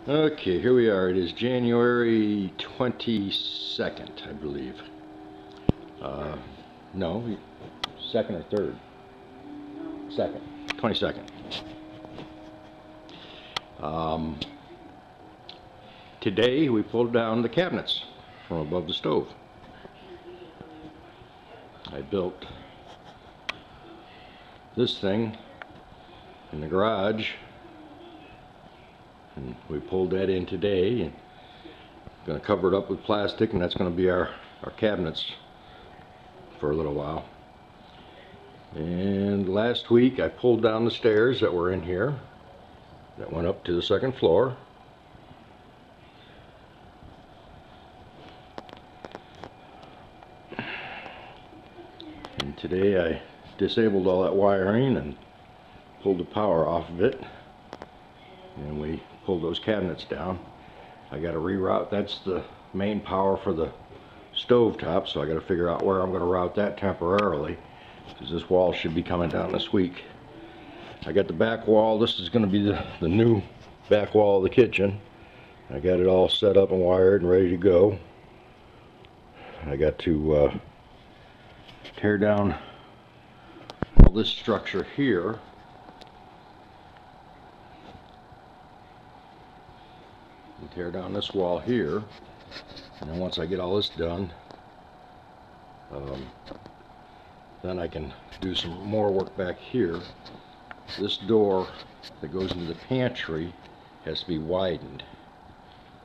Okay, here we are. It is January 22nd, I believe. No, 2nd or 3rd? 2nd. 22nd. Today we pulled down the cabinets from above the stove. I built this thing in the garage, and we pulled that in today, and going to cover it up with plastic, and that's going to be our cabinets for a little while. And last week I pulled down the stairs that were in here that went up to the 2nd floor. And today I disabled all that wiring and pulled the power off of it, and we pulled those cabinets down. I got to reroute. That's the main power for the stove top, so I got to figure out where I'm going to route that temporarily, because this wall should be coming down this week. I got the back wall. This is going to be the new back wall of the kitchen. I got it all set up and wired and ready to go. I got to tear down all this structure here. And tear down this wall here. And then once I get all this done, then I can do some more work back here. This door that goes into the pantry has to be widened.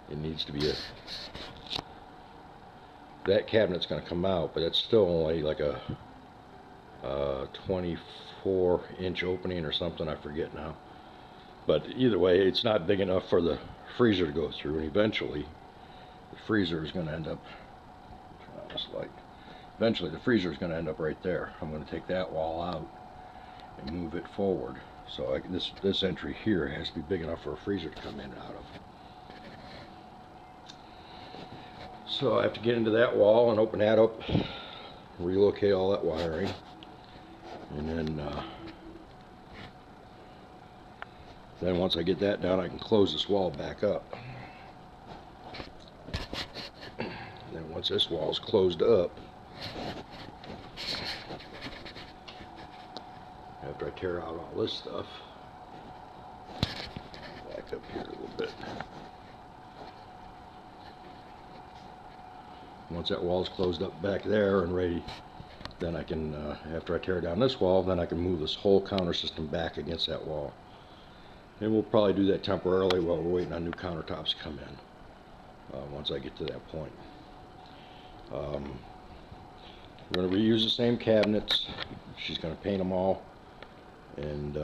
It needs to be that cabinet's going to come out, but it's still only like a 24-inch opening or something, I forget now. But either way, it's not big enough for the freezer to go through, and eventually the freezer is going to end up, eventually the freezer is going to end up right there. I'm going to take that wall out and move it forward. So this entry here has to be big enough for a freezer to come in and out of. So I have to get into that wall and open that up, relocate all that wiring, and then once I get that down, I can close this wall back up. And then once this wall is closed up, after I tear out all this stuff, back up here a little bit. Once that wall is closed up back there and ready, then I can, after I tear down this wall, then I can move this whole counter system back against that wall. And we'll probably do that temporarily while we're waiting on new countertops to come in, once I get to that point. We're going to reuse the same cabinets. She's going to paint them all, and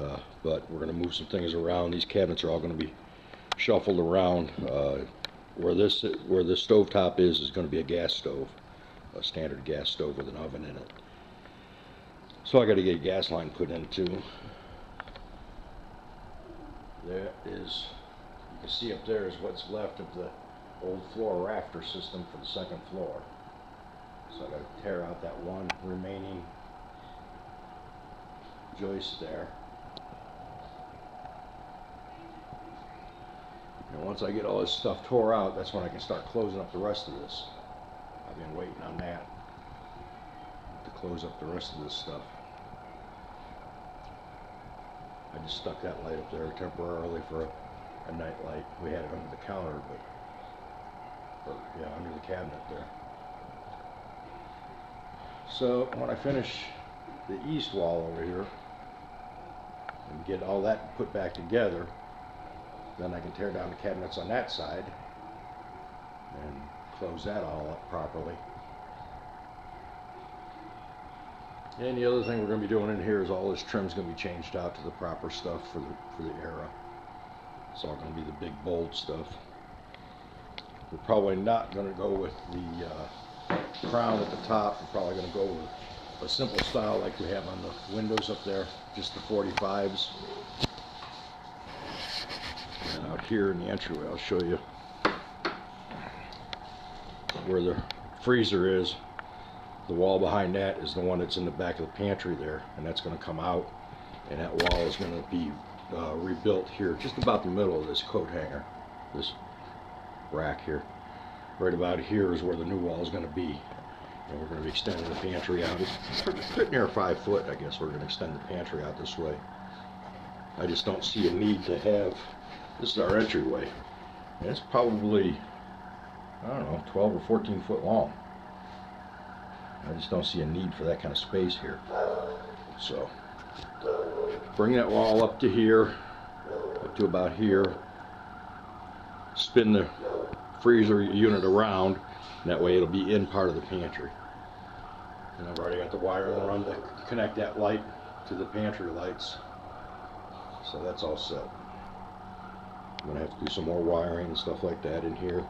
but we're going to move some things around. These cabinets are all going to be shuffled around. Where the stovetop is going to be a gas stove, a standard gas stove with an oven in it. So I got to get a gas line put in too. There is, you can see up there is what's left of the old floor rafter system for the 2nd floor. So I got to tear out that one remaining joist there. And once I get all this stuff tore out, that's when I can start closing up the rest of this. I've been waiting on that to close up the rest of this stuff. I just stuck that light up there temporarily for a night light. We had it under the counter, but yeah, under the cabinet there. So when I finish the east wall over here and get all that put back together, then I can tear down the cabinets on that side and close that all up properly. And the other thing we're going to be doing in here is all this trim's going to be changed out to the proper stuff for the era. It's all going to be the big bold stuff. We're probably not going to go with the crown at the top. We're probably going to go with a simple style like we have on the windows up there, just the 45s. And out here in the entryway, I'll show you where the freezer is. The wall behind that is the one that's in the back of the pantry there, and that's going to come out, and that wall is going to be rebuilt here, just about the middle of this coat hanger. this rack here. Right about here is where the new wall is going to be. And we're going to be extending the pantry out. It's pretty near 5 foot, I guess. We're going to extend the pantry out this way. I just don't see a need to have, this is our entryway. And it's probably, I don't know, 12 or 14 foot long. I just don't see a need for that kind of space here. So, bring that wall up to here, up to about here. Spin the freezer unit around, and that way it'll be in part of the pantry. And I've already got the wire run to connect that light to the pantry lights. So that's all set. I'm going to have to do some more wiring and stuff like that in here.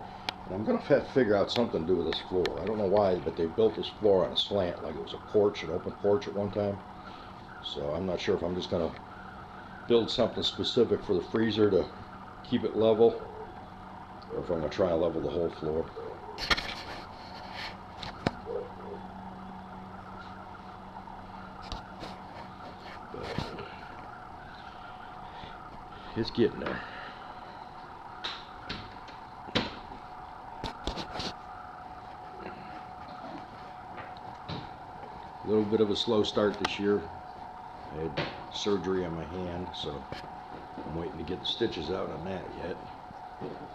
And I'm going to have to figure out something to do with this floor. I don't know why, but they built this floor on a slant, like it was a porch, an open porch at one time. So I'm not sure if I'm just going to build something specific for the freezer to keep it level, or if I'm going to try and level the whole floor. But it's getting there. A little bit of a slow start this year. I had surgery on my hand, so I'm waiting to get the stitches out on that yet.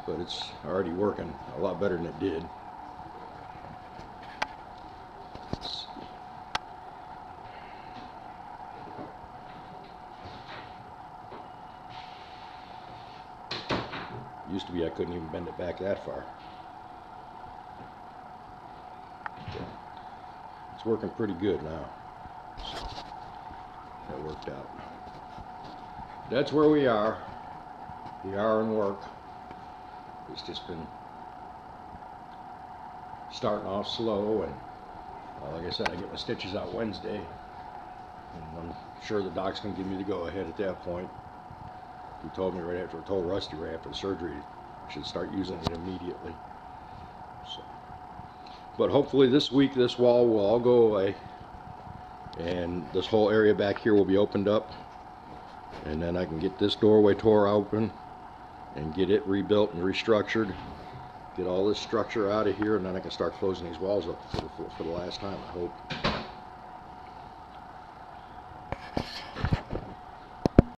But it's already working a lot better than it did. Used to be I couldn't even bend it back that far. It's working pretty good now. So that worked out. That's where we are. We are in work. It's just been starting off slow, and like I said, I get my stitches out Wednesday, and I'm sure the doc's gonna give me the go ahead at that point. He told me right after, I told Rusty right after the surgery, I should start using it immediately. So, but hopefully this week this wall will all go away, and this whole area back here will be opened up, and then I can get this doorway tore open and get it rebuilt and restructured, get all this structure out of here, and then I can start closing these walls up for the last time, I hope.